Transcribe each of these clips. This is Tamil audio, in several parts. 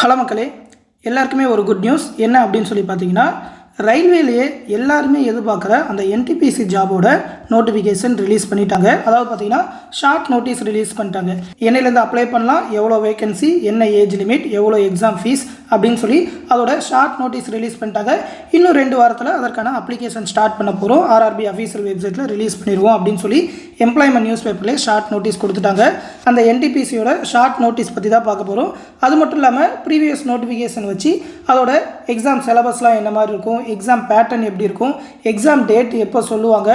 ஹலோ மக்களே, எல்லாருக்குமே ஒரு குட் நியூஸ் என்ன அப்படின்னு சொல்லி பார்த்தீங்கன்னா, ரயில்வேலேயே எல்லாருமே எதிர்பார்க்குற அந்த என்டிபிசி ஜாபோட நோட்டிஃபிகேஷன் ரிலீஸ் பண்ணிட்டாங்க. அதாவது பார்த்தீங்கன்னா ஷார்ட் நோட்டீஸ் ரிலீஸ் பண்ணிட்டாங்க. என்னையிலேருந்து அப்ளை பண்ணலாம், எவ்வளோ வேகன்சி, என்ன ஏஜ் லிமிட், எவ்வளோ எக்ஸாம் ஃபீஸ் அப்படின்னு சொல்லி அதோட ஷார்ட் நோட்டீஸ் ரிலீஸ் பண்ணிட்டாங்க. இன்னும் 2 வாரத்தில் அதற்கான அப்ளிகேஷன் ஸ்டார்ட் பண்ண போகிறோம். ஆர்ஆர்பி அஃபீஷியல் வெப்சைட்டில் ரிலீஸ் பண்ணிடுவோம் அப்படின்னு சொல்லி எம்ப்ளாய்மெண்ட் நியூஸ் பேப்பர்லேயே ஷார்ட் நோட்டீஸ் கொடுத்துட்டாங்க. அந்த என்டிபிசியோட ஷார்ட் நோட்டீஸ் பற்றி தான் பார்க்க போகிறோம். அது மட்டும் இல்லாமல் ப்ரீவியஸ் நோட்டிஃபிகேஷன் வச்சு அதோட எக்ஸாம் சிலபஸ்லாம் என்ன மாதிரி இருக்கும், எக்ஸாம் பேட்டர்ன் எப்படி இருக்கும், எக்ஸாம் டேட் எப்போ சொல்லுவாங்க,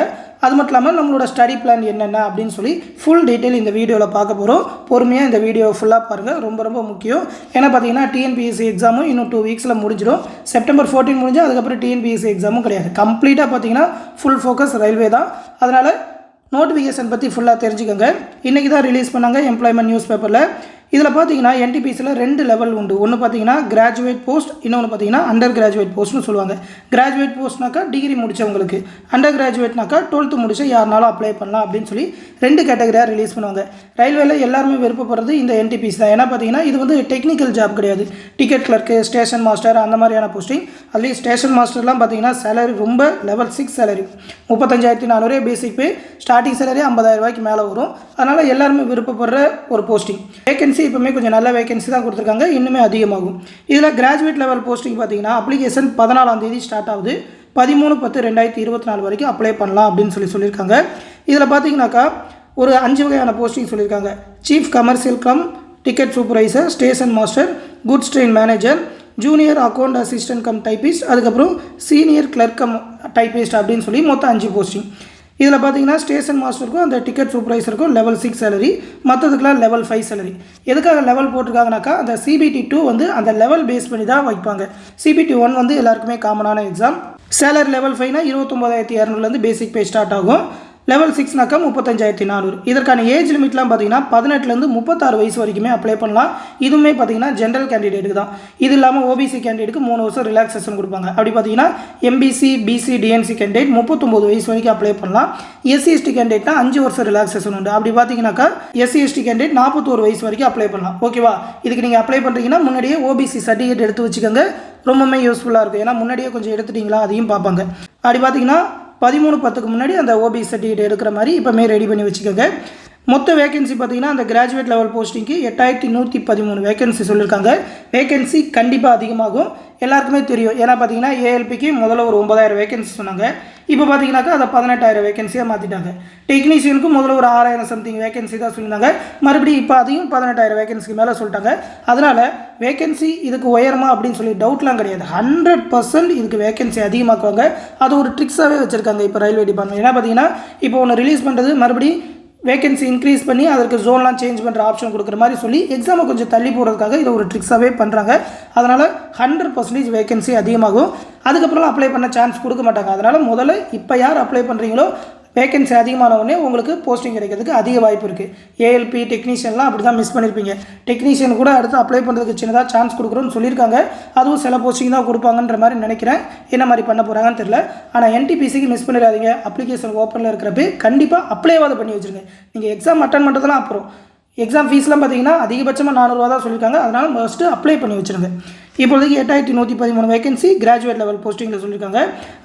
அது மட்டும் இல்லாமல் நம்மளோட ஸ்டடி பிளான் என்னென்ன அப்படின்னு சொல்லி ஃபுல் டீட்டெயில் இந்த வீடியோவில் பார்க்க போகிறோம். பொறுமையாக இந்த வீடியோவை ஃபுல்லாக பாருங்கள், ரொம்ப ரொம்ப முக்கியம். ஏன்னா பார்த்தீங்கன்னா டிஎன்பிஎஸ்சி எக்ஸாமும் இன்னும் 2 வீக்ஸில் முடிஞ்சிடும். செப்டம்பர் 14 முடிஞ்சு அதுக்கப்புறம் டிஎன்பிஎஸ்சி எக்ஸாமும் கிடையாது. கம்ப்ளீட்டாக பார்த்தீங்கன்னா ஃபுல் ஃபோக்கஸ் ரயில்வே தான். அதனால் நோட்டிஃபிகேஷன் பற்றி ஃபுல்லாக தெரிஞ்சுக்கோங்க. இன்றைக்கி தான் ரிலீஸ் பண்ணாங்க எம்ப்ளாய்மெண்ட் நியூஸ் பேப்பரில். இதில் பார்த்தீங்கன்னா என்டிபிசியில் 2 லெவல் உண்டு. ஒன்று பார்த்தீங்கன்னா கிராஜுவேட் போஸ்ட், இன்னொன்று பார்த்தீங்கன்னா அண்டர் கிராஜுவேட் போஸ்ட்னு சொல்லுவாங்க. கிராஜுவேட் போஸ்ட்னாக்கா டிகிரி முடித்தவங்களுக்கு, அண்டர் கிராஜுவேட்னாக்கா 12th முடிச்ச யாருனாலும் அப்ளை பண்ணலாம் அப்படின்னு சொல்லி 2 கேட்டகரியாக ரிலீஸ் பண்ணுவாங்க. ரயில்வேல எல்லாருமே விருப்பப்படுறது இந்த என்டிபிசி தான். ஏன்னா பார்த்தீங்கன்னா இது வந்து டெக்னிக்கல் ஜாப் கிடையாது. டிக்கெட் கிளர்க்கு, ஸ்டேஷன் மாஸ்டர் அந்த மாதிரியான போஸ்டிங். அதுலேயும் ஸ்டேஷன் மாஸ்டர்லாம் பார்த்தீங்கன்னா சேலரி ரொம்ப லெவல் 6 சேலரி 35,400 பேசிக் பே, ஸ்டார்டிங் சேலரி 50,000 ரூபாய்க்கு மேலே வரும். அதனால் எல்லாருமே விருப்பப்படுற ஒரு போஸ்டிங். வேகன்சி இப்போமே கொஞ்சம் நல்ல வேகன்சி தான் கொடுத்துருக்காங்க, இன்னுமே அதிகமாகும். இதில் கிராஜுவேட் லெவல் போஸ்டிங் பார்த்தீங்கன்னா அப்ளிகேஷன் 14ஆம் தேதி ஸ்டார்ட் ஆகுது. 13/10/2024 வரைக்கும் அப்ளை பண்ணலாம் அப்படின்னு சொல்லியிருக்காங்க. இதில் பார்த்தீங்கன்னாக்கா ஒரு 5 வகையான போஸ்டிங் சொல்லியிருக்காங்க. Chief commercial cum ticket supervisor, station master, goods train manager, junior account assistant come typist, அதுக்கப்புறம் சீனியர் கிளர்க் கம் டைப்பிஸ்ட் அப்படின்னு சொல்லி மொத்தம் 5 போஸ்டிங். இதில் பார்த்தீங்கன்னா ஸ்டேஷன் மாஸ்டருக்கும் அந்த டிக்கெட் சூப்பர்வைசருக்கும் லெவல் 6 சேலரி, மற்றதுக்கெலாம் லெவல் 5 சேலரி. எதுக்காக லெவல் போட்டிருக்காங்கனாக்கா அந்த CBT 2 வந்து அந்த லெவல் பேஸ் பண்ணி தான் வைப்பாங்க. CBT 1 வந்து எல்லாருக்குமே காமனான எக்ஸாம். சேலரி லெவல் 5னா 29,200 பேசிக் பே ஸ்டார்ட் ஆகும். லெவல் 6னாக்கா 35,400. இதற்கான ஏஜ் லிமிட்லாம் பார்த்தீங்கன்னா 18லேருந்து 36 வயசு வரைக்குமே அப்ளை பண்ணலாம். இதுவுமே பார்த்தீங்கன்னா ஜென்ரல் கேண்டிடேட்டுக்கு தான். இது இல்லாமல் ஓபிசி கேண்டிடேட்டுக்கு 3 வருஷம் ரிலாக்ஸேஷன் கொடுப்பாங்க. அப்படி பார்த்தீங்கன்னா எம்பிசி, பிசி, டிஎன்சி கேண்டிடேட் 39 வயசு வரைக்கும் அப்ளை பண்ணலாம். SC/ST கேண்டிடேட்னா 5 வருஷம் ரிலாக்ஸேஷன் உண்டு. அப்படி பார்த்தீங்கன்னாக்கா SC/ST கேண்டிடேட் 41 வயசு வரைக்கும் அப்ளை பண்ணலாம். ஓகேவா? இதுக்கு நீங்கள் அப்ளை பண்ணுறீங்கன்னா முன்னாடியே ஓபிசி சர்டிஃபிகேட் எடுத்து வச்சுக்கோங்க, ரொம்பவுமே யூஸ்ஃபுல்லாக இருக்கும். ஏன்னா முன்னாடியே கொஞ்சம் எடுத்துட்டிங்களா அதையும் பார்ப்பாங்க. அப்படி பார்த்தீங்கன்னா 13/10க்கு முன்னாடி அந்த ஓபிசி சர்டிஃபிகேட் எடுக்கிற மாதிரி இப்போமே ரெடி பண்ணி வச்சுக்கோங்க. மொத்த வேகன்சி பார்த்தீங்கன்னா அந்த கிராஜுவேட் லெவல் போஸ்டிங்க்கு 8,113 வேகன்சி சொல்லியிருக்காங்க. வேகன்சி கண்டிப்பாக அதிகமாகும், எல்லாருக்குமே தெரியும். ஏன்னா பார்த்தீங்கன்னா ஏஎல்பிக்கு முதல்ல ஒரு 9,000 வேகன்சி சொன்னாங்க. இப்போ பார்த்தீங்கன்னாக்கா அதை 18,000 வேகன்சியாக மாற்றிட்டாங்க. டெக்னீஷியனுக்கு முதல்ல ஒரு 6,000 சம்திங் வேகன்சி தான் சொல்லியிருந்தாங்க. மறுபடியும் இப்போ அதையும் 18,000 வேகன்சிக்கு மேலே சொல்லிட்டாங்க. அதனால் வேகன்சி இதுக்கு உயரமா அப்படின்னு சொல்லி டவுட்லாம் கிடையாது. 100% இதுக்கு வேகன்சி அதிகமாக்குவாங்க. அது ஒரு ட்ரிக்ஸாகவே வச்சுருக்காங்க இப்போ ரயில்வே டிபார்ட்மெண்ட். ஏன்னா பார்த்தீங்கன்னா இப்போ ஒன்று ரிலீஸ் பண்ணுறது மறுபடியும் வேகன்சி இன்க்ரீஸ் பண்ணி அதற்கு ஜோன்லாம் சேஞ்ச் பண்ணுற ஆப்ஷன் கொடுக்குற மாதிரி சொல்லி எக்ஸாமை கொஞ்சம் தள்ளி போகிறதுக்காக இதை ஒரு ட்ரிக்ஸாகவே பண்ணுறாங்க. அதனால் 100% வேகன்சி அதிகமாகும். அதுக்கப்புறம் அப்ளை பண்ண சான்ஸ் கொடுக்க மாட்டாங்க. அதனால் முதல்ல இப்போ யார் அப்ளை பண்ணுறீங்களோ வேகன்சி அதிகமான உடனே உங்களுக்கு போஸ்டிங் கிடைக்கிறதுக்கு அதிக வாய்ப்பு இருக்குது. ஏஎல்பி டெக்னீஷியன்லாம் அப்படி தான் மிஸ் பண்ணியிருப்பீங்க. டெக்னீஷியன் கூட அடுத்து அப்ளை பண்ணுறதுக்கு சின்னதாக சான்ஸ் கொடுக்குறோன்னு சொல்லியிருக்காங்க. அதுவும் சில போஸ்டிங் தான் கொடுப்பாங்கன்ற மாதிரி நினைக்கிறேன். என்ன மாதிரி பண்ண போகிறாங்கன்னு தெரியல. ஆனால் என்டிபிசிக்கு மிஸ் பண்ணிடாதீங்க. அப்ளிகேஷன் ஓப்பனில் இருக்கிறப்ப கண்டிப்பாக அப்ளைவாத பண்ணி வச்சுருங்க. நீங்கள் எக்ஸாம் அட்டன் பண்ணுறதுலாம் அப்புறம் எக்ஸாம் ஃபீஸ்லாம் பார்த்தீங்கன்னா அதிகபட்சமாக 400 ரூபா தான் சொல்லியிருக்காங்க. அதனால் ஃபஸ்ட்டு அப்ளை பண்ணி வச்சுருங்க. இப்போதைக்கு 8,113 வேகன்சி கிராஜுவேட் லெவல் போஸ்டிங்கில் சொல்லியிருக்காங்க.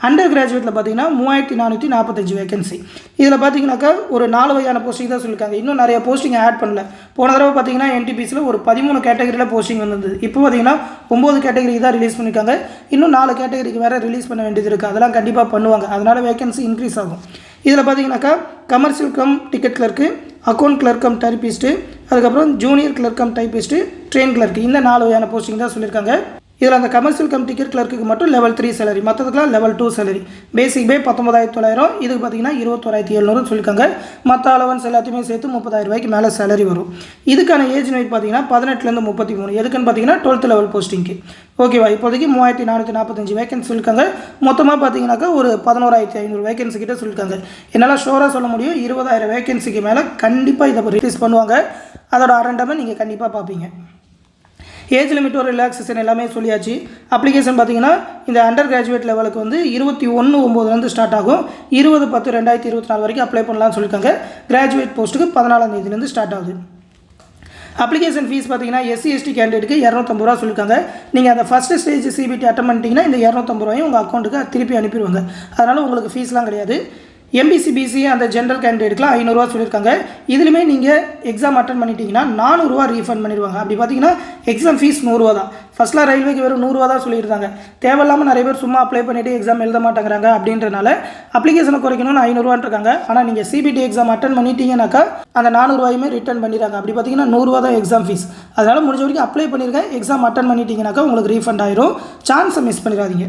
அண்டர் கிராஜுவேட்டில் பார்த்தீங்கன்னா 3,445 வேகன்சி. இதில் பார்த்தீங்கன்னாக்கா ஒரு 4 வகையான போஸ்டிங் தான் சொல்லியிருக்காங்க. இன்னும் நிறைய போஸ்டிங் ஆட் பண்ணல. போன தடவை பார்த்தீங்கன்னா என்டிபிசியில் ஒரு 13 கேட்டகரியில் போஸ்டிங் வந்தது. இப்போ பார்த்தீங்கன்னா 9 கேட்டகரி தான் ரிலீஸ் பண்ணியிருக்காங்க. இன்னும் 4 கேட்டகரிக்கு வேறு ரிலீஸ் பண்ண வேண்டியது இருக்குது. அதெல்லாம் கண்டிப்பாக பண்ணுவாங்க. அதனால் வேகன்சி இன்க்ரீஸ் ஆகும். இதில் பார்த்தீங்கன்னாக்கா commercial cum ticket clerk, account clerk cum typist, அதுக்கப்புறம் junior clerk cum typist, train clerk, இந்த 4 வகையான போஸ்டிங் தான் சொல்லியிருக்காங்க. இதில் அந்த கமர்ஷியல் கம் டிக்கெட் கிளர்க்கு மட்டும் லெவல் 3 சேலரி, மற்றதுக்கெலாம் லெவல் 2 சேலரி. பேசிக் பே 19,900, இதுக்கு பார்த்தீங்கன்னா 21,700 சொல்லியிருக்காங்க. மற்ற அலவன்ஸ் எல்லாத்தையுமே சேர்த்து 30,000 ரூபாய்க்கு மேலே சேலரி வரும். இதுக்கான ஏஜ் லிமிட் பார்த்தீங்கன்னா 18லேருந்து 33. எதுக்குன்னு பார்த்தீங்கன்னா 12th லெவல் போஸ்டிங்க்கு. ஓகேவா? இப்போதைக்கு 3,445 வேகன்சி சொல்லியிருக்காங்க. மொத்தமாக பார்த்தீங்கன்னாக்கா ஒரு 11,500 வேகன்சி கிட்ட சொல்லியிருக்காங்க. என்னால் ஷோராக சொல்ல முடியும் 20,000 வேகன்சிக்கு மேலே கண்டிப்பாக இதை ரிலீஸ் பண்ணுவாங்க. அதோட அரண்டமை நீங்கள் கண்டிப்பாக பார்ப்பீங்க. ஏஜ் லிமிட் ஒரு ரிலாக்ஸேஷன் எல்லாமே சொல்லியாச்சு. அப்ளிகேஷன் பார்த்தீங்கன்னா இந்த அண்டர் கிராஜுவேட் லெவலுக்கு வந்து 21/9 ஸ்டார்ட் ஆகும். 20/10/2024 வரைக்கும் அப்ளை பண்ணலாம்னு சொல்லியிருக்காங்க. கிராஜுவேட் போஸ்ட்டுக்கு 14ஆம் தேதியிலேருந்து ஸ்டார்ட் ஆகுது. அப்ளிகேஷன் ஃபீஸ் பார்த்தீங்கன்னா எஸ்சி எஸ்டி கேண்டிடேட்டுக்கு 250 ரூபா சொல்லியிருக்காங்க. நீங்கள் அந்த ஃபஸ்ட்டு ஸ்டேஜ் சிபிடி அட்டன் பண்ணிட்டீங்கன்னா இந்த 250 ரூபாயும் உங்கள் அக்கௌண்ட்டுக்கு திருப்பி அனுப்பிடுவாங்க. அதனால் உங்களுக்கு ஃபீஸ்லாம் கிடையாது. எம்பிசி பிசி அந்த ஜென்ரல் கேண்டிடேட்டுக்குலாம் 500 ரூபா சொல்லியிருக்காங்க. இதுலையுமே நீங்கள் எக்ஸாம் அட்டன் பண்ணிட்டீங்கன்னா 400 ரூபா ரீஃபண்ட் பண்ணிடுவாங்க. அப்படி பார்த்தீங்கன்னா எக்ஸாம் ஃபீஸ் 100 ரூபா தான். ஃபஸ்ட்லாம் ரயில்வேக்கு வெறும் 100 ரூபா தான் சொல்லியிருந்தாங்க. தேவையில்லாமல் நிறைய பேர் சும்மா அப்ளை பண்ணிவிட்டு எக்ஸாம் எழுத மாட்டேங்கிறாங்க அப்படின்றனால அப்ளிகேஷனை குறைக்கணும்னு 500 ரூபான்னு இருக்காங்க. ஆனால் நீங்கள் சிபிடி எக்ஸாம் அட்டன் பண்ணிட்டீங்கன்னாக்கா அந்த 400 ரூபாயுமே ரிட்டர்ன் பண்ணிடுறாங்க. அப்படி பார்த்தீங்கன்னா 100 ரூபா தான் எக்ஸாம் ஃபீஸ். அதனால் முடிஞ்ச வரைக்கும் அப்ளை பண்ணியிருக்கேன், எக்ஸாம் அட்டன் பண்ணிட்டீங்கன்னாக்கா உங்களுக்கு ரீஃபண்ட் ஆயிரும். சான்ஸை மிஸ் பண்ணிடாதீங்க.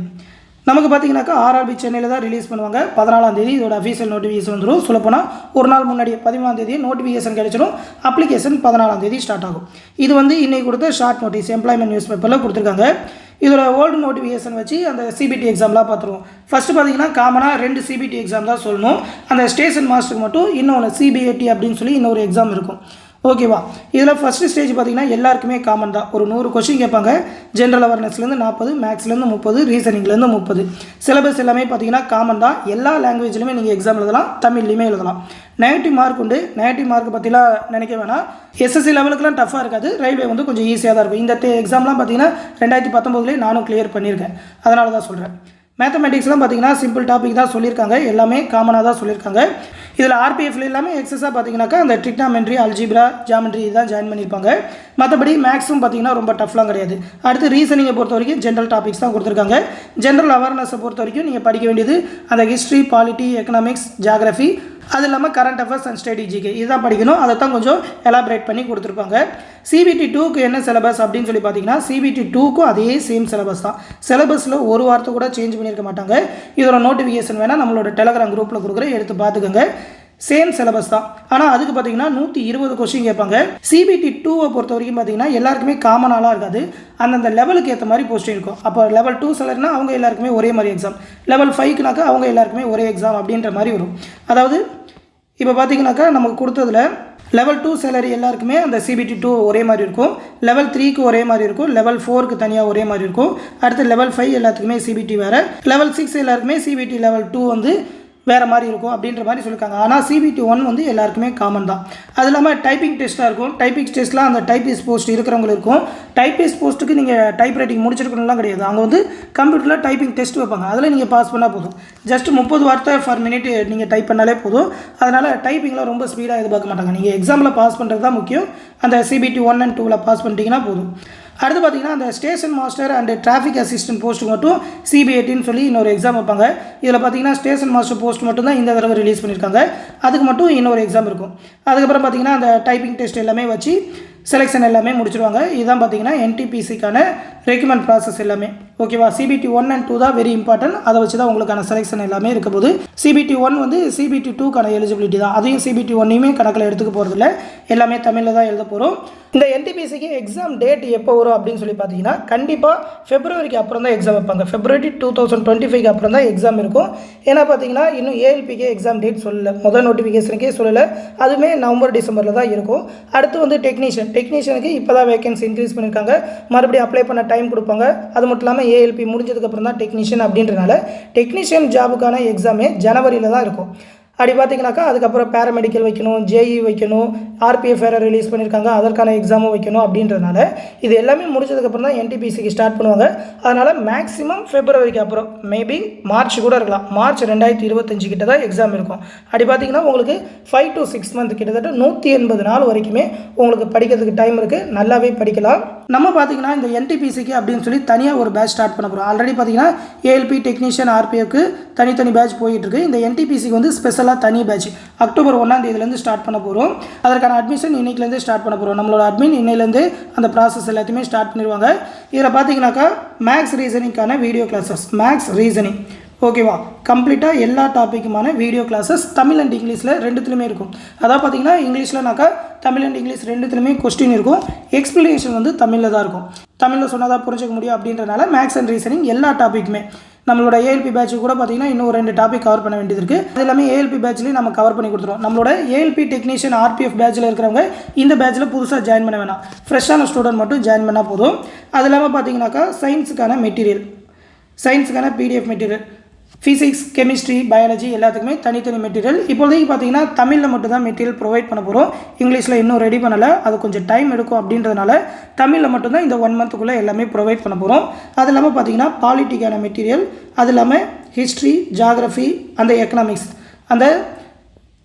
நமக்கு பார்த்தீங்கன்னாக்கா ஆர்ஆர்பி சென்னையில் தான் ரிலீஸ் பண்ணுவாங்க. 14ஆம் தேதி இதோட அஃபீஷியல் நோட்டிஃபிகேஷன் வந்துடும். சொல்லப்போனால் ஒரு நாள் முன்னாடி 13ஆம் தேதி நோட்டிஃபிகேஷன் கிடைச்சிடும். அப்ளிகேஷன் 14ஆம் தேதி ஸ்டார்ட் ஆகும். இது வந்து இன்றைக்கி கொடுத்த ஷார்ட் நோட்டீஸ் எம்ப்ளாய்மெண்ட் நியூஸ் பேப்பரில் கொடுத்துருக்காங்க. இதோட ஓல்டு நோட்டிஃபிகேஷன் வச்சு அந்த சிபிடி எக்ஸாம்லாம் பார்த்துருவோம். ஃபஸ்ட்டு பார்த்தீங்கன்னா காமனாக 2 சிபிடி எக்ஸாம் தான் சொல்லணும். அந்த ஸ்டேஷன் மாஸ்டருக்கு மட்டும் இன்னொன்று சிபிஏடி அப்படின்னு சொல்லி இன்னொரு எக்ஸாம் இருக்கும். ஓகேவா? இதில் ஃபஸ்ட்டு ஸ்டேஜ் பார்த்தீங்கன்னா எல்லாருக்குமே காமன் தான். ஒரு 100 கொஸ்டின் கேட்பாங்க. ஜென்ரல் அவேர்னஸ்லேருந்து 40, மேக்ஸ்லேருந்து 30, ரீசனிங்லேருந்து 30. சிலபஸ் எல்லாமே பார்த்தீங்கன்னா காமன் தான். எல்லா லாங்குவேஜ்லையுமே நீங்கள் எக்ஸாம் எழுதலாம், தமிழ்லையுமே எழுதலாம். நெகட்டிவ் மார்க் உண்டு. நெகட்டிவ் மார்க் பற்றிலாம் நினைக்க வேணாம். எஸ்எஸ்சி லெவலுக்குலாம் டஃப்பாக இருக்காது. ரயில்வே வந்து கொஞ்சம் ஈஸியாக தான் இருக்கும். இந்த எக்ஸாம்லாம் பார்த்தீங்கன்னா 2019 நானும் கிளியர் பண்ணியிருக்கேன். அதனால தான் சொல்கிறேன். மேத்தமெட்டிக்ஸ்லாம் பார்த்தீங்கன்னா சிம்பிள் டாபிக் தான் சொல்லியிருக்காங்க. எல்லாமே காமனாக தான் சொல்லியிருக்காங்க. இதில் ஆர்பிஎஃப்ல எல்லாமே எக்ஸஸாக பார்த்தீங்கன்னாக்கா அந்த ட்ரிக்னாமெண்ட்ரி, அல்ஜிப்ரா, ஜாமெண்ட்ரி தான் ஜாயின் பண்ணியிருப்பாங்க. மற்றபடி மேக்ஸும் பார்த்தீங்கன்னா ரொம்ப டஃப்லாம் கிடையாது. அடுத்து ரீசனிங்கை பொறுத்த வரைக்கும் ஜென்ரல் டாபிக்ஸ் தான் கொடுத்துருக்காங்க. ஜென்ரல் அவேர்னஸை பொறுத்த வரைக்கும் நீங்கள் படிக்க வேண்டியது அந்த ஹிஸ்ட்ரி, பாலிட்டி, எக்கனாமிக்ஸ், ஜியாகிரஃபி, அது இல்லாமல் கரண்ட் அஃபேர்ஸ் அண்ட் ஸ்ட்ராட்டஜிக்கு இதுதான் படிக்கணும். அதை தான் கொஞ்சம் எலாபரேட் பண்ணி கொடுத்துருப்பாங்க. சிபிடி 2க்கு என்ன சிலபஸ் அப்படின்னு சொல்லி பார்த்தீங்கன்னா சிபிடி 2க்கும் அதே சேம் சிலபஸ் தான். சிலபஸில் ஒரு வார்த்தை கூட சேஞ்ச் பண்ணியிருக்க மாட்டாங்க. இதோட நோட்டிஃபிகேஷன் வேணால் நம்மளோட டெலகிராம் குரூப்பில் கொடுக்குற எடுத்து பார்த்துக்கோங்க. சேம் சிலபஸ் தான். ஆனால் அதுக்கு பார்த்தீங்கன்னா 120 கொஸ்டின் கேட்பாங்க. சிபிடி 2வை பொறுத்த வரைக்கும் பார்த்தீங்கன்னா எல்லாருக்குமே காமனாலாம் இருக்காது. அந்தந்த லெவலுக்கு ஏற்ற மாதிரி போஸ்டிங் இருக்கும். அப்போ லெவல் 2 சிலர்னா அவங்க எல்லாருக்குமே ஒரே மாதிரி எக்ஸாம், லெவல் 5க்குனாக்கா அவங்க எல்லாருக்குமே ஒரே எக்ஸாம் அப்படின்ற மாதிரி வரும். அதாவது இப்போ பார்த்தீங்கன்னாக்கா நமக்கு கொடுத்ததில் லெவல் 2 சேலரி எல்லாருக்குமே அந்த சிபிடி 2 ஒரே மாதிரி இருக்கும். லெவல் 3க்கு ஒரே மாதிரி இருக்கும். லெவல் 4க்கு தனியாக ஒரே மாதிரி இருக்கும். அடுத்து லெவல் 5 எல்லாத்துக்குமே சிபிடி வேறு. லெவல் 6 எல்லாருக்குமே சிபிடி லெவல் 2 வந்து வேறு மாதிரி இருக்கும் அப்படின்ற மாதிரி சொல்லியிருக்காங்க. ஆனால் சிபிடி 1 வந்து எல்லாருக்குமே காமன் தான். அது இல்லாமல் டைப்பிங் டெஸ்ட்டாக இருக்கும். டைப்பிங் டெஸ்ட்லாம் அந்த டைப்பிஸ்ட் போஸ்ட் இருக்கிறவங்களுக்கு இருக்கும். டைப்பிஸ்ட் போஸ்ட்டுக்கு நீங்கள் டைப் ரைட்டிங் முடிச்சிருக்கணும்லாம் கிடையாது. அவங்க வந்து கம்ப்யூட்டரில் டைப்பிங் டெஸ்ட் வைப்பாங்க. அதில் நீங்கள் பாஸ் பண்ணால் போதும். ஜஸ்ட் 30 வார்த்தை பர் மினிட் நீங்கள் டைப் பண்ணாலே போதும். அதனால் டைப்பிங்கில் ரொம்ப ஸ்பீடாக எதிர்பார்க்க மாட்டாங்க. நீங்கள் எக்ஸாமில் பாஸ் பண்ணுறது தான் முக்கியம். அந்த சிபிடி 1 and 2ல் பாஸ் பண்ணிட்டீங்கன்னா போதும். அடுத்து பார்த்தீங்கன்னா அந்த station master and traffic assistant போஸ்ட்டுக்கு மட்டும் சிபிஐடின்னு சொல்லி இன்னொரு எக்ஸாம் வைப்பாங்க. இதில் பார்த்தீங்கன்னா ஸ்டேஷன் மாஸ்டர் போஸ்ட் மட்டும் தான் இந்த தடவை ரிலீஸ் பண்ணியிருக்காங்க. அதுக்கு மட்டும் இன்னொரு எக்ஸாம் இருக்கும். அதுக்கப்புறம் பார்த்தீங்கன்னா அந்த டைப்பிங் டெஸ்ட் எல்லாமே வச்சு செலெக்ஷன் எல்லாமே முடிச்சிருவாங்க. இதுதான் பார்த்தீங்கன்னா என்டிபிசிக்கான ரெக்ரூட்மெண்ட் ப்ராசஸ் எல்லாமே. ஓகேவா? சிபிடி 1 and 2 தான் வெரி இம்பார்ட்டன்ட். அதை வச்சு தான் உங்களுக்கான செலெக்ஷன் எல்லாமே இருக்க போது. சிபிடி 1 வந்து சிபிடி 2க்கான எலிஜிபிலிட்டி தான். அதையும் சிபிடி 1ஐயுமே கணக்கில் எடுத்துக்க போகிறதில்ல. எல்லாமே தமிழில் தான் எழுத போகிறோம். இந்த என்டிபிசிக்கு எக்ஸாம் டேட் எப்போ வரும் அப்படின்னு சொல்லி பார்த்தீங்கன்னா கண்டிப்பாக ஃபெப்ரவரிக்கு அப்புறம் தான் எக்ஸாம் வைப்பாங்க. ஃபெப்ரவரி 2025க்கு அப்புறம் தான் எக்ஸாம் இருக்கும். ஏன்னா பார்த்தீங்கன்னா இன்னும் ஏஎல்பிக்கே எக்ஸாம் டேட் சொல்லலை. முதல் நோட்டிஃபிகேஷனுக்கே சொல்லலை. அதுவுமே நவம்பர் டிசம்பரில் தான் இருக்கும். அடுத்து வந்து டெக்னீஷியனுக்கு இப்போ தான் வேகன்சி இன்க்ரீஸ் பண்ணியிருக்காங்க. மறுபடியும் அப்ளை பண்ண டைம் கொடுப்பாங்க. அது மட்டும் இல்லாமல் ஏஎல்பி முடிஞ்சதுக்கப்புறம் தான் டெக்னீஷியன் அப்படின்றனால டெக்னீஷியன் ஜாபுக்கான எக்ஸாமே ஜனவரியில் தான் இருக்கும். அப்படி பார்த்தீங்கன்னாக்கா அதுக்கப்புறம் பேராமெடிக்கல் வைக்கணும், ஜேஇ வைக்கணும், ஆர்பிஎஃப் வேறு ரிலீஸ் பண்ணியிருக்காங்க, அதற்கான எக்ஸாமும் வைக்கணும். அப்படின்றதுனால இது எல்லாமே முடிஞ்சதுக்கப்புறம் தான் என்டிபிசிக்கு ஸ்டார்ட் பண்ணுவாங்க. அதனால் மேக்ஸிமம் ஃபெப்ரவரிக்கு அப்புறம் மேபி மார்ச் கூட இருக்கலாம். மார்ச் 2025 கிட்ட தான் எக்ஸாம் இருக்கும். அப்படி பார்த்தீங்கன்னா உங்களுக்கு 5 to 6 மந்த் கிட்டத்தட்ட 180 நாள் வரைக்குமே உங்களுக்கு படிக்கிறதுக்கு டைம் இருக்குது. நல்லாவே படிக்கலாம். நம்ம பார்த்தீங்கன்னா இந்த என்டிபிசிக்கு அப்படின்னு சொல்லி தனியாக ஒரு பேட்ச் ஸ்டார்ட் பண்ண போகிறோம். ஆல்ரெடி பார்த்தீங்கன்னா ஏஎல்பி, டெக்னீஷியன், ஆர்பிஎஃப்க்கு தனித்தனி பேட்ச் போயிட்டுருக்கு. இந்த என்டிபிசிக்கு வந்து ஸ்பெஷலாக தனி பேட்ச் அக்டோபர் 1ஆம் தேதியிலேருந்து ஸ்டார்ட் பண்ண போகிறோம். அதற்கான அட்மிஷன் இன்னைக்குலேருந்து ஸ்டார்ட் பண்ண போகிறோம். நம்மளோட அட்மின் இன்னையிலேருந்து அந்த ப்ராசஸ் எல்லாத்தையுமே ஸ்டார்ட் பண்ணிடுவாங்க. இதில் பார்த்தீங்கன்னாக்கா மேக்ஸ் ரீசனிங்கான வீடியோ கிளாஸஸ், மேக்ஸ் ரீசனிங் ஓகேவா, கம்ப்ளீட்டாக எல்லா டாப்பிக்குமான வீடியோ கிளாஸஸ் தமிழ் அண்ட் இங்கிலீஷில் ரெண்டுத்துலையுமே இருக்கும். அதாவது பார்த்தீங்கன்னா இங்கிலீஷ்லனாக்கா தமிழ் அண்ட் இங்கிலீஷ் ரெண்டுத்துலையுமே கொஸ்டின் இருக்கும். எக்ஸ்பிளனேஷன் வந்து தமிழில் தான் இருக்கும். தமிழில் சொன்னால் தான் புரிஞ்சிக்க முடியும். அப்படின்றனால மேக்ஸ் அண்ட் ரீசனிங் எல்லா டாப்பிக்குமே நம்மளோட ஏஎல்பி பேட்ச் கூட பார்த்தீங்கன்னா இன்னும் 2 டாபிக் கவர் பண்ண வேண்டியது இருக்குது. அது எல்லாமே ஏஎல்பி பேட்ச்லேயும் நம்ம கவர் பண்ணி கொடுத்துருவோம். நம்மளோட ஏஎல்பி டெக்னீஷியன் ஆர்பிஎஃப் பேட்சில் இருக்கிறவங்க இந்த பேட்சில் புதுசாக ஜாயின் பண்ண வேணாம். ஃப்ரெஷ்ஷான ஸ்டூடெண்ட் மட்டும் ஜாயின் பண்ணால் போதும். அது இல்லாமல் பார்த்தீங்கன்னாக்கா சயின்ஸுக்கான மெட்டீரியல், சயின்ஸுக்கான PDF material, physics, chemistry, biology எல்லாத்துக்குமே தனித்தனி மெட்டீரியல். இப்போதைக்கு பார்த்தீங்கன்னா தமிழில் மட்டும் தான் மெட்டீரியல் ப்ரொவைட் பண்ண போகிறோம். இங்கிலீஷில் இன்னும் ரெடி பண்ணலை, அது கொஞ்சம் டைம் எடுக்கும். அப்படின்றதுனால தமிழில் மட்டும்தான் இந்த 1 மந்த்துக்குள்ளே எல்லாமே ப்ரொவைட் பண்ண போகிறோம். அது இல்லாமல் பார்த்தீங்கன்னா பாலிட்டிக்கான மெட்டீரியல், அது இல்லாமல் ஹிஸ்ட்ரி, ஜியாகிரஃபி, அந்த எக்கனாமிக்ஸ், அந்த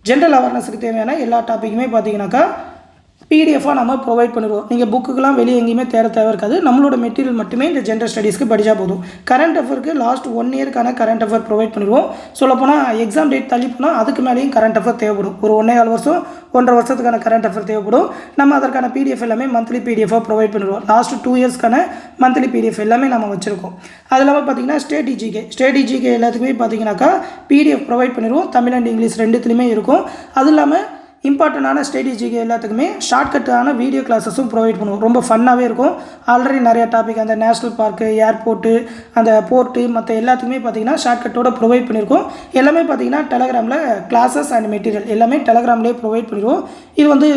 ஜென்ரல் அவேர்னஸுக்கு தேவையான எல்லா டாப்பிக்குமே பார்த்தீங்கன்னாக்கா பிடிஎஃபாக நம்ம ப்ரொவைட் பண்ணிடுவோம். நீங்கள் புக்குக்கெலாம் வெளியே எங்கேயுமே தேவை இருக்காது. நம்மளோட மெட்டீரியல் மட்டுமே இந்த ஜென்ரல் ஸ்டடீஸ்க்கு படித்தா போதும். கரண்ட் அஃபேருக்கு லாஸ்ட் 1 இயர்க்கான கரண்ட் அஃபேர் ப்ரொவைட் பண்ணிடுவோம். சொல்லப்போனால் எக்ஸாம் டேட் தள்ளி போனால் அதுக்கு மேலேயும் கரண்ட் அஃபேர் தேவைப்படும். ஒரு 1.25 வருஷம் 1.5 வருஷத்துக்கான கரண்ட் அஃபேர் தேவைப்படும். நம்ம அதற்கான பிடிஎஃப் எல்லாமே மந்த்லி பிடிஎஃபாக ப்ரொவைட் பண்ணிடுவோம். லாஸ்ட் 2 இயர்ஸ்க்கான மந்த்லி பிடிஎஃப் எல்லாமே நம்ம வச்சுருக்கோம். அது இல்லாமல் பார்த்தீங்கன்னா ஸ்டேடிஜிகே எல்லாத்துக்குமே பார்த்தீங்கன்னாக்கா பிடிஎஃப் ப்ரொவைட் பண்ணிடுவோம். தமிழ் அண்ட் இங்கிலீஷ் ரெண்டுத்துலையுமே இருக்கும். அது இல்லாமல் இம்பார்ட்டண்டான ஸ்ட்ராட்டஜிக்கு எல்லாத்துக்குமே ஷார்ட்கட்டான வீடியோ கிளாஸஸும் ப்ரொவைட் பண்ணுவோம். ரொம்ப ஃபன்னாகவே இருக்கும். ஆல்ரெடி நிறையா டாபிக், அந்த நேஷ்னல் பார்க்கு, ஏர்போர்ட்டு, அந்த போர்ட்டு, மற்ற எல்லாத்துக்குமே பார்த்திங்கன்னா ஷார்ட்கட்டோட ப்ரொவைட் பண்ணியிருக்கோம். எல்லாமே பார்த்திங்கன்னா டெலகிராமில் கிளாஸஸ் அண்ட் மெட்டீரியல் எல்லாமே டெலகிராம்லேயே ப்ரொவைட் பண்ணிடுவோம். இது வந்து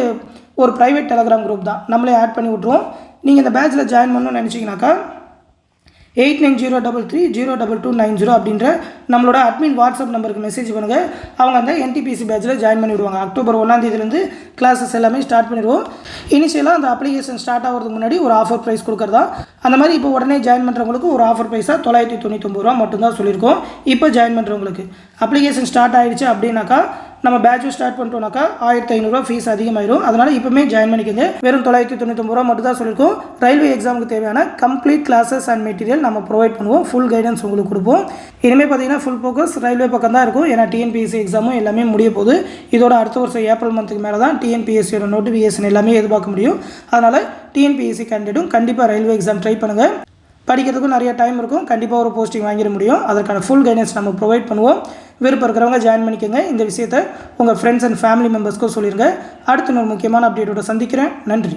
ஒரு ப்ரைவேட் டெலகிராம் குரூப் தான், நம்மளே ஆட் பண்ணி விட்ருவோம். நீங்கள் இந்த பேட்சில் ஜாயின் பண்ணணும்னு நினச்சிங்கனாக்கா 8903022290 அப்படின்ற நம்மளோட அட்மின் வாட்ஸ்அப் நம்பருக்கு மெசேஜ் பண்ணுங்கள். அவங்க அந்த என்டிபிசி பேட்சில் ஜாயின் பண்ணி விடுவாங்க. அக்டோபர் 1ஆம் தேதியிலேருந்து கிளாஸஸ் எல்லாமே ஸ்டார்ட் பண்ணிடுவோம். இனிஷியலாக அந்த அப்ளிகேஷன் ஸ்டார்ட் ஆகிறதுக்கு முன்னாடி ஒரு ஆஃபர் ப்ரைஸ் கொடுக்குறதா. அந்த மாதிரி இப்போ உடனே ஜாயின் பண்ணுறவங்களுக்கு ஒரு ஆஃபர் ப்ரைஸாக 999 ரூபா மட்டும்தான் சொல்லியிருக்கோம். இப்போ ஜாயின் பண்ணுறவங்களுக்கு அப்ளிகேஷன் ஸ்டார்ட் ஆகிடுச்சு அப்படின்னாக்கா நம்ம பேட்சும் ஸ்டார்ட் பண்ணிட்டோம்னாக்கா 1500 ரூபா ஃபீஸ் அதிகமாயிடும். அதனால் இப்போமே ஜாயின் பண்ணிக்கோங்க. வெறும் 999 ரூபா மட்டும் தான் சொல்லியிருக்கோம். ரயில்வே எக்ஸாமுக்கு தேவையான கம்ப்ளீட் கிளாஸஸ் அண்ட் மெட்டீரியல் நம்ம ப்ரொவைட் பண்ணுவோம். ஃபுல் கைடன்ஸ் உங்களுக்கு கொடுப்போம். இனிமேல் பார்த்தீங்கன்னா ஃபுல் ஃபோக்கஸ் ரயில்வே பக்கம் தான் இருக்கும். ஏன்னா டிஎன்பிஎஸ்சி எக்ஸாமும் எல்லாமே முடிய போகுது. இதோட அடுத்த வருஷம் ஏப்ரல் மந்த்துக்கு மேலே தான் டிஎன்பிஎஸ்சியோட நோட்டிஃபிகேஷன் எல்லாமே எதிர்பார்க்க முடியும். அதனால் டிஎன்பிஎஸ்சி கேண்டிடேட்டும் கண்டிப்பாக ரயில்வே எக்ஸாம் ட்ரை பண்ணுங்கள். படிக்கிறதுக்கும் நிறைய டைம் இருக்கும். கண்டிப்பாக ஒரு போஸ்டிங் வாங்கிட முடியும். அதற்கான ஃபுல் கைடன்ஸ் நம்ம ப்ரொவைட் பண்ணுவோம். விருப்பம் இருக்கிறவங்க ஜாயின் பண்ணிக்கோங்க. இந்த விஷயத்தை உங்கள் ஃப்ரெண்ட்ஸ் அண்ட் ஃபேமிலி மெம்பர்ஸ்க்கும் சொல்லிடுங்க. அடுத்த ஒரு முக்கியமான அப்டேட்டோட சந்திக்கிறேன். நன்றி.